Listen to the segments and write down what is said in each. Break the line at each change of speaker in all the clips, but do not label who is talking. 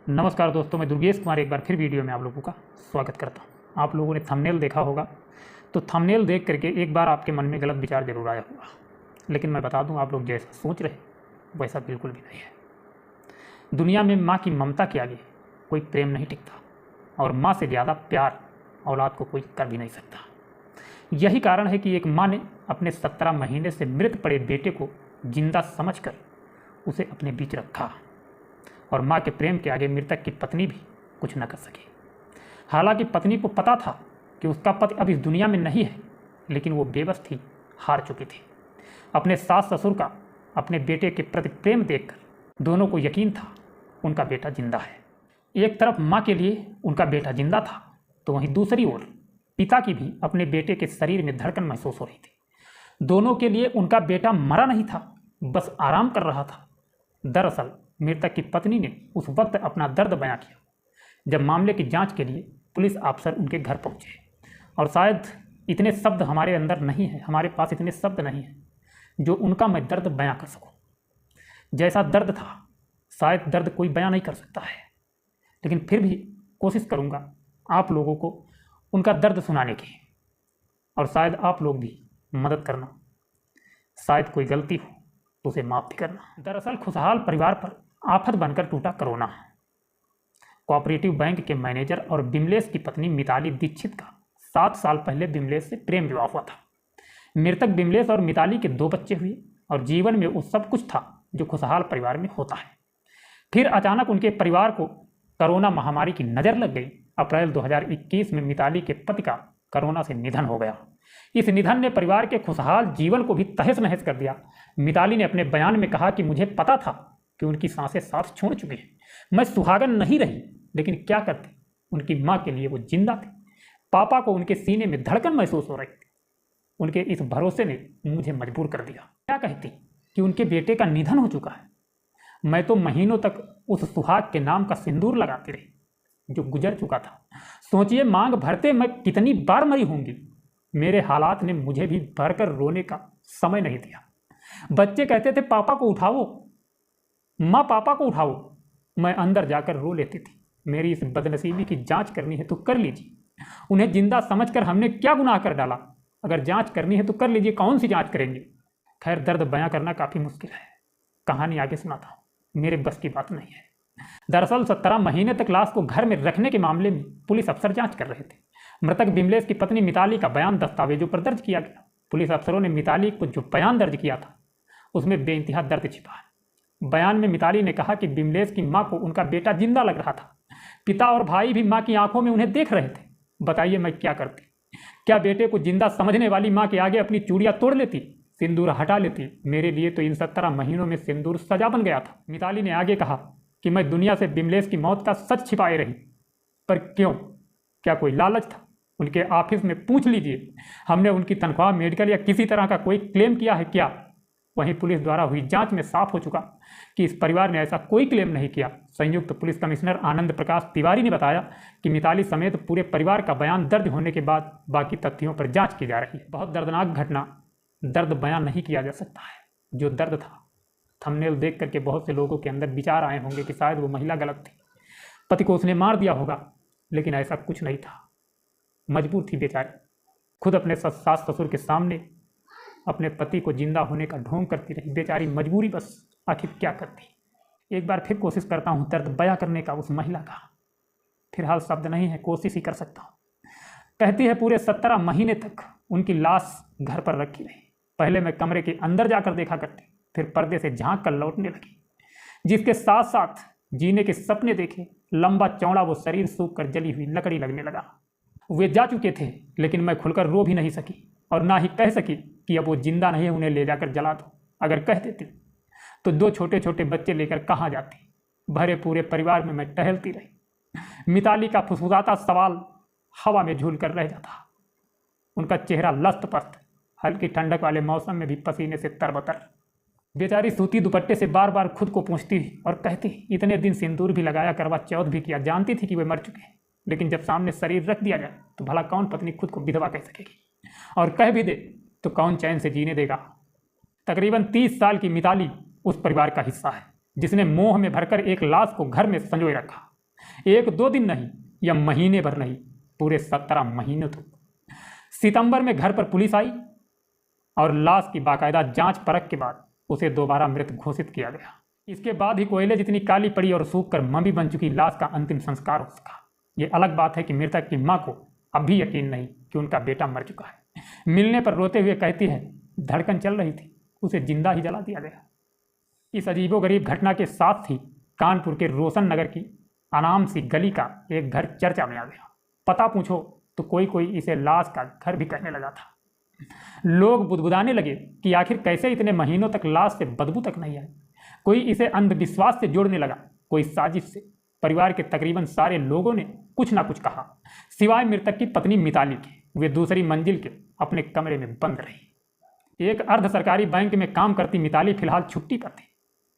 नमस्कार दोस्तों, मैं दुर्गेश कुमार एक बार फिर वीडियो में आप लोगों का स्वागत करता हूं। आप लोगों ने थंबनेल देखा होगा, तो थंबनेल देख करके एक बार आपके मन में गलत विचार जरूर आया होगा, लेकिन मैं बता दूं, आप लोग जैसा सोच रहे वैसा बिल्कुल भी नहीं है। दुनिया में माँ की ममता के आगे कोई प्रेम नहीं टिकता, और माँ से ज़्यादा प्यार औलाद को कोई कर भी नहीं सकता। यही कारण है कि एक माँ ने अपने 17 महीने से मृत पड़े बेटे को जिंदा समझकर उसे अपने बीच रखा, और माँ के प्रेम के आगे मृतक की पत्नी भी कुछ न कर सकी। हालांकि पत्नी को पता था कि उसका पति अब इस दुनिया में नहीं है, लेकिन वो बेबस थी, हार चुकी थी। अपने सास ससुर का अपने बेटे के प्रति प्रेम देखकर दोनों को यकीन था उनका बेटा जिंदा है। एक तरफ माँ के लिए उनका बेटा जिंदा था, तो वहीं दूसरी ओर पिता की भी अपने बेटे के शरीर में धड़कन महसूस हो रही थी। दोनों के लिए उनका बेटा मरा नहीं था, बस आराम कर रहा था। दरअसल मृतक की पत्नी ने उस वक्त अपना दर्द बयां किया जब मामले की जांच के लिए पुलिस अफसर उनके घर पहुंचे। और शायद इतने शब्द हमारे अंदर नहीं है, हमारे पास इतने शब्द नहीं हैं जो उनका मैं दर्द बयां कर सकूं। जैसा दर्द था, शायद दर्द कोई बयां नहीं कर सकता है, लेकिन फिर भी कोशिश करूंगा आप लोगों को उनका दर्द सुनाने की, और शायद आप लोग भी मदद करना। शायद कोई गलती हो तो उसे माफ़ भी करना। दरअसल खुशहाल परिवार पर आफत बनकर टूटा कोरोना। कोऑपरेटिव बैंक के मैनेजर और बिमलेश की पत्नी मिताली दीक्षित का 7 साल पहले बिमलेश से प्रेम विवाह हुआ था। मृतक बिमलेश और मिताली के 2 बच्चे हुए, और जीवन में वो सब कुछ था जो खुशहाल परिवार में होता है। फिर अचानक उनके परिवार को कोरोना महामारी की नज़र लग गई। अप्रैल 2021 में मिताली के पति का कोरोना से निधन हो गया। इस निधन ने परिवार के खुशहाल जीवन को भी तहस नहस कर दिया। मिताली ने अपने बयान में कहा कि मुझे पता था कि उनकी सांसें साथ छोड़ चुकी हैं। मैं सुहागन नहीं रही, लेकिन क्या करती, उनकी माँ के लिए वो जिंदा थी। पापा को उनके सीने में धड़कन महसूस हो रही थी। उनके इस भरोसे ने मुझे मजबूर कर दिया। क्या कहती कि उनके बेटे का निधन हो चुका है। मैं तो महीनों तक उस सुहाग के नाम का सिंदूर लगाती रही जो गुजर चुका था। सोचिए, मांग भरते मैं कितनी बार मरी होंगी। मेरे हालात ने मुझे भी भरकर रोने का समय नहीं दिया। बच्चे कहते थे पापा को उठाओ, माँ पापा को उठाओ। मैं अंदर जाकर रो लेती थी। मेरी इस बदनसीबी की जांच करनी है तो कर लीजिए। उन्हें जिंदा समझकर हमने क्या गुनाह कर डाला। अगर जांच करनी है तो कर लीजिए, कौन सी जांच करेंगे। खैर, दर्द बयां करना काफ़ी मुश्किल है। कहानी आगे सुनाता हूँ, मेरे बस की बात नहीं है। दरअसल 17 महीने तक लाश को घर में रखने के मामले में पुलिस अफसर जांच कर रहे थे। मृतक बिमलेश की पत्नी मिताली का बयान दस्तावेजों पर दर्ज किया गया। पुलिस अफसरों ने मिताली को जो बयान दर्ज किया था उसमें बेइंतहा दर्द छिपा है। बयान में मिताली ने कहा कि बिमलेश की मां को उनका बेटा जिंदा लग रहा था। पिता और भाई भी मां की आंखों में उन्हें देख रहे थे। बताइए मैं क्या करती। क्या बेटे को जिंदा समझने वाली मां के आगे अपनी चूड़ियां तोड़ लेती, सिंदूर हटा लेती। मेरे लिए तो इन 17 महीनों में सिंदूर सजा बन गया था। मिताली ने आगे कहा कि मैं दुनिया से बिमलेश की मौत का सच छिपाए रही, पर क्यों? क्या कोई लालच था? उनके ऑफिस में पूछ लीजिए, हमने उनकी तनख्वाह, मेडिकल या किसी तरह का कोई क्लेम किया है क्या? वहीं पुलिस द्वारा हुई जांच में साफ हो चुका कि इस परिवार ने ऐसा कोई क्लेम नहीं किया। संयुक्त पुलिस कमिश्नर आनंद प्रकाश तिवारी ने बताया कि मिताली समेत पूरे परिवार का बयान दर्ज होने के बाद बाकी तथ्यों पर जांच की जा रही है। बहुत दर्दनाक घटना, दर्द बयान नहीं किया जा सकता है। जो दर्द था, थंबनेल देख करके बहुत से लोगों के अंदर विचार आए होंगे कि शायद वो महिला गलत थी, पति को उसने मार दिया होगा, लेकिन ऐसा कुछ नहीं था। मजबूर थी बेचारी, खुद अपने सास ससुर के सामने अपने पति को जिंदा होने का ढोंग करती रही। बेचारी मजबूरी बस, आखिर क्या करती। एक बार फिर कोशिश करता हूँ दर्द बयां करने का उस महिला का। फिलहाल शब्द नहीं है, कोशिश ही कर सकता हूँ। कहती है पूरे 17 महीने तक उनकी लाश घर पर रखी रही। पहले मैं कमरे के अंदर जाकर देखा करती, फिर पर्दे से झांक कर लौटने लगी। जिसके साथ साथ जीने के सपने देखे, लंबा चौड़ा वो शरीर सूख कर जली हुई लकड़ी लगने लगा। वे जा चुके थे, लेकिन मैं खुलकर रो भी नहीं सकी, और ना ही कह सकी कि अब वो जिंदा नहीं है, उन्हें ले जाकर जला दो। अगर कह देती तो 2 छोटे छोटे बच्चे लेकर कहाँ जाती। भरे पूरे परिवार में मैं टहलती रही। मिताली का फुसफुसाता सवाल हवा में झूल कर रह जाता। उनका चेहरा लस्त पस्त, हल्की ठंडक वाले मौसम में भी पसीने से तरबतर। बेचारी सूती दुपट्टे से बार बार खुद को पूछती और कहती, इतने दिन सिंदूर भी लगाया, करवा चौथ भी किया, जानती थी कि वे मर चुके हैं, लेकिन जब सामने शरीर रख दिया जाए तो भला कौन पत्नी खुद को विधवा कह सकेगी, और कह भी दे तो कौन चैन से जीने देगा। तकरीबन 30 साल की मिताली उस परिवार का हिस्सा है जिसने मोह में भरकर एक लाश को घर में संजोए रखा। एक दो दिन नहीं या महीने भर नहीं, पूरे 17 महीने तक। सितंबर में घर पर पुलिस आई और लाश की बाकायदा जांच परख के बाद उसे दोबारा मृत घोषित किया गया। इसके बाद ही कोयले जितनी काली पड़ी और सूख कर ममी बन चुकी लाश का अंतिम संस्कार हो सका। ये अलग बात है कि मृतक की मां को अब भी यकीन नहीं कि उनका बेटा मर चुका है। मिलने पर रोते हुए कहती है, धड़कन चल रही थी, उसे जिंदा ही जला दिया गया। इस अजीबोगरीब घटना के साथ ही कानपुर के रोशन नगर की अनाम सी गली का एक घर चर्चा में आ गया। पता पूछो तो कोई इसे लाश का घर भी कहने लगा था। लोग बुदबुदाने लगे कि आखिर कैसे इतने महीनों तक लाश से बदबू तक नहीं आई। कोई इसे अंधविश्वास से जोड़ने लगा, कोई साजिश से। परिवार के तकरीबन सारे लोगों ने कुछ ना कुछ कहा, सिवाय मृतक की पत्नी मिताली के। वे दूसरी मंजिल के अपने कमरे में बंद रही। एक अर्ध सरकारी बैंक में काम करती मिताली फिलहाल छुट्टी पर थी,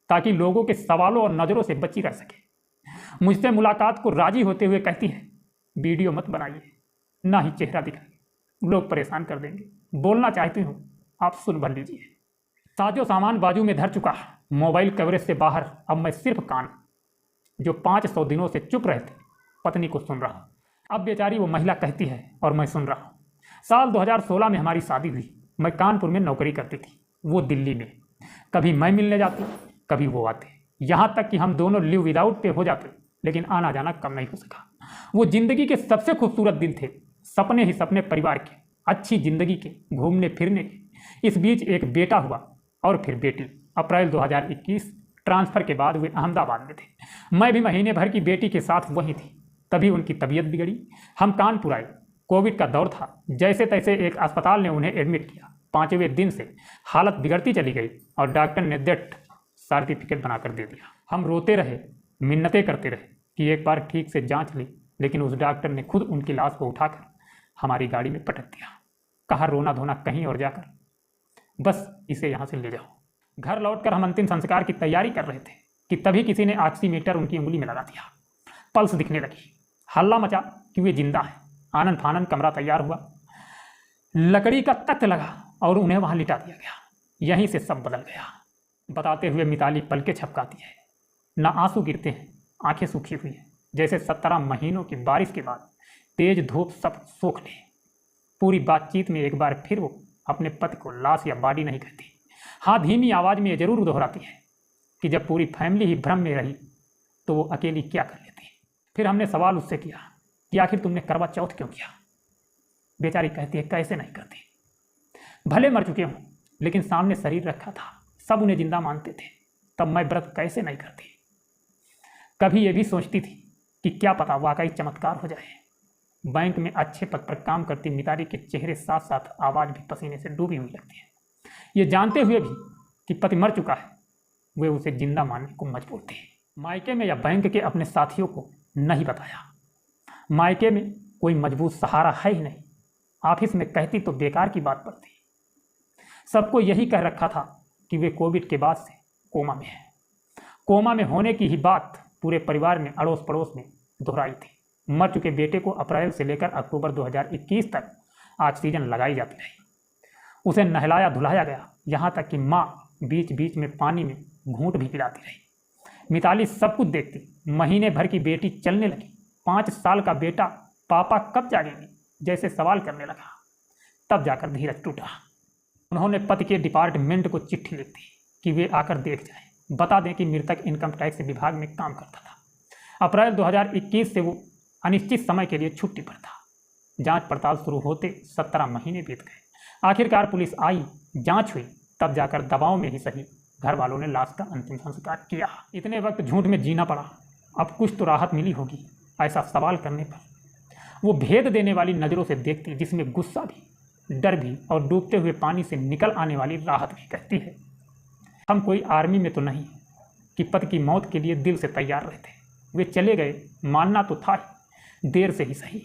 ताकि लोगों के सवालों और नज़रों से बची रह सके। मुझसे मुलाकात को राजी होते हुए कहती है, वीडियो मत बनाइए, ना ही चेहरा दिखाइए, लोग परेशान कर देंगे। बोलना चाहती हूँ, आप सुन भर लीजिए। साजो सामान बाजू में धर चुका, मोबाइल कवरेज से बाहर अब मैं सिर्फ कान, जो 500 दिनों से चुप रहे थे, पत्नी को सुन रहा। अब बेचारी वो महिला कहती है और मैं सुन रहा हूँ। साल 2016 में हमारी शादी हुई। मैं कानपुर में नौकरी करती थी, वो दिल्ली में। कभी मैं मिलने जाती, कभी वो आते, यहाँ तक कि हम दोनों लिव विदाउट पे हो जाते, लेकिन आना जाना कम नहीं हो सका। वो जिंदगी के सबसे खूबसूरत दिन थे, सपने ही सपने परिवार के, अच्छी जिंदगी के, घूमने फिरने के। इस बीच एक बेटा हुआ और फिर बेटी। अप्रैल 2021 ट्रांसफ़र के बाद वे अहमदाबाद में थे। मैं भी महीने भर की बेटी के साथ वहीं थी। तभी उनकी तबीयत बिगड़ी। हम कानपुर आए। कोविड का दौर था। जैसे तैसे एक अस्पताल ने उन्हें एडमिट किया। 5वें दिन से हालत बिगड़ती चली गई और डॉक्टर ने डेथ सर्टिफिकेट बनाकर दे दिया। हम रोते रहे, मिन्नतें करते रहे कि एक बार ठीक से जांच ली, लेकिन उस डॉक्टर ने खुद उनकी लाश को उठाकर हमारी गाड़ी में पटक दिया। कहा, रोना धोना कहीं और जाकर, बस इसे यहाँ से ले जाओ। घर लौटकर हम अंतिम संस्कार की तैयारी कर रहे थे कि तभी किसी ने ऑक्सीमीटर उनकी उंगली में लगा दिया। पल्स दिखने लगी। हल्ला मचा कि वे जिंदा है। आनन फानन कमरा तैयार हुआ, लकड़ी का तख्त लगा और उन्हें वहाँ लिटा दिया गया। यहीं से सब बदल गया। बताते हुए मिताली पलके छपकाती है, ना आंसू गिरते हैं, आंखें सूखी हुई हैं, जैसे 17 महीनों की बारिश के बाद तेज धूप सब सोख ले। पूरी बातचीत में एक बार फिर वो अपने पति को लाश या बॉडी नहीं कहती। हाँ, धीमी आवाज़ में ये जरूर दोहराती है कि जब पूरी फैमिली ही भ्रम में रही तो वो अकेली क्या कर लेती। फिर हमने सवाल उससे किया कि आखिर तुमने करवा चौथ क्यों किया। बेचारी कहती है, कैसे नहीं करती, भले मर चुके हों, लेकिन सामने शरीर रखा था, सब उन्हें जिंदा मानते थे, तब मैं व्रत कैसे नहीं करती। कभी ये भी सोचती थी कि क्या पता वाकई चमत्कार हो जाए। बैंक में अच्छे पद पर काम करती मिताली के चेहरे साथ साथ आवाज़ भी पसीने से डूबी हुई लगती है। ये जानते हुए भी कि पति मर चुका है, वे उसे जिंदा मानने को मजबूर थे। मायके में या बैंक के अपने साथियों को नहीं बताया। मायके में कोई मजबूत सहारा है ही नहीं। ऑफिस में कहती तो बेकार की बात पड़ती। सबको यही कह रखा था कि वे कोविड के बाद से कोमा में है। कोमा में होने की ही बात पूरे परिवार ने अड़ोस पड़ोस में दोहराई थी। मर चुके बेटे को अप्रैल से लेकर अक्टूबर 2021 तक ऑक्सीजन लगाई जाती रही। उसे नहलाया धुलाया गया, यहाँ तक कि माँ बीच बीच में पानी में घूंट भी पिलाती रही। मिताली सब कुछ देखती। महीने भर की बेटी चलने लगी। 5 साल का बेटा पापा कब जागेंगे जैसे सवाल करने लगा। तब जाकर धीरज टूटा। उन्होंने पति के डिपार्टमेंट को चिट्ठी लिख दी कि वे आकर देख जाएं, बता दें कि मृतक इनकम टैक्स विभाग में काम करता था। अप्रैल 2021 से वो अनिश्चित समय के लिए छुट्टी पर था। जांच पड़ताल शुरू होते 17 महीने बीत गए। आखिरकार पुलिस आई, जांच हुई, तब जाकर दबाव में ही सही घर वालों ने लाश का अंतिम संस्कार किया। इतने वक्त झूठ में जीना पड़ा, अब कुछ तो राहत मिली होगी। ऐसा सवाल करने पर वो भेद देने वाली नज़रों से देखती, जिसमें गुस्सा भी, डर भी और डूबते हुए पानी से निकल आने वाली राहत भी। कहती है, हम कोई आर्मी में तो नहीं कि पति की मौत के लिए दिल से तैयार रहते। वे चले गए, मानना तो था ही, देर से ही सही।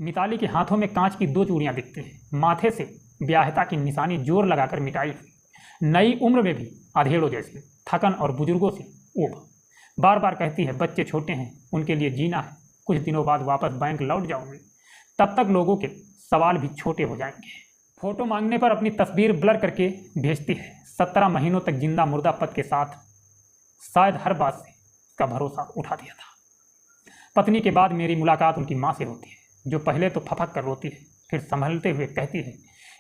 मिताली के हाथों में कांच की 2 चूड़ियाँ दिखती हैं। माथे से ब्याहता की निशानी जोर लगाकर मिटाई हुई। नई उम्र में भी अधेड़ों जैसी थकन और बुजुर्गों से ऊब। बार बार कहती है, बच्चे छोटे हैं, उनके लिए जीना है, कुछ दिनों बाद वापस बैंक लौट जाऊंगी, तब तक लोगों के सवाल भी छोटे हो जाएंगे। फोटो मांगने पर अपनी तस्वीर ब्लर करके भेजती है। 17 महीनों तक जिंदा मुर्दा पद के साथ शायद हर बात से उसका भरोसा उठा दिया था। पत्नी के बाद मेरी मुलाकात उनकी माँ से होती है, जो पहले तो फपक कर रोती है, फिर संभलते हुए कहती है,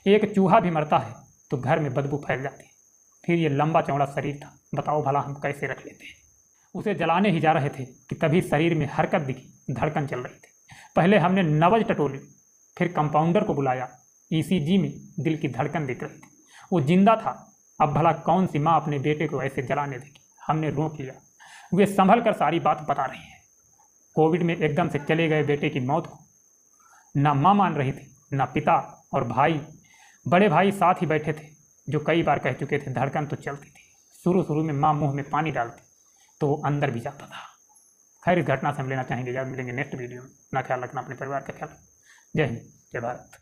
एक चूहा भी मरता है तो घर में बदबू फैल जाती है। फिर ये लंबा चौड़ा शरीर था, बताओ भला हम कैसे रख लेते हैं। उसे जलाने ही जा रहे थे कि तभी शरीर में हरकत दिखी, धड़कन चल रही थी। पहले हमने नबज टटोली, फिर कंपाउंडर को बुलाया। ईसीजी में दिल की धड़कन दिख रही थी, वो जिंदा था। अब भला कौन सी माँ अपने बेटे को ऐसे जलाने देगी। हमने रोक लिया। वे संभल कर सारी बात बता रही हैं। कोविड में एकदम से चले गए बेटे की मौत को ना माँ मान रही थी, ना पिता और भाई। बड़े भाई साथ ही बैठे थे, जो कई बार कह चुके थे धड़कन तो चलती थी। शुरू में माँ मुंह में पानी डालती तो वो अंदर भी जाता था। खैर, इस घटना से हम लेना चाहेंगे। याद मिलेंगे नेक्स्ट वीडियो में। अपना ख्याल रखना, अपने परिवार का ख्याल। जय हिंद, जय भारत।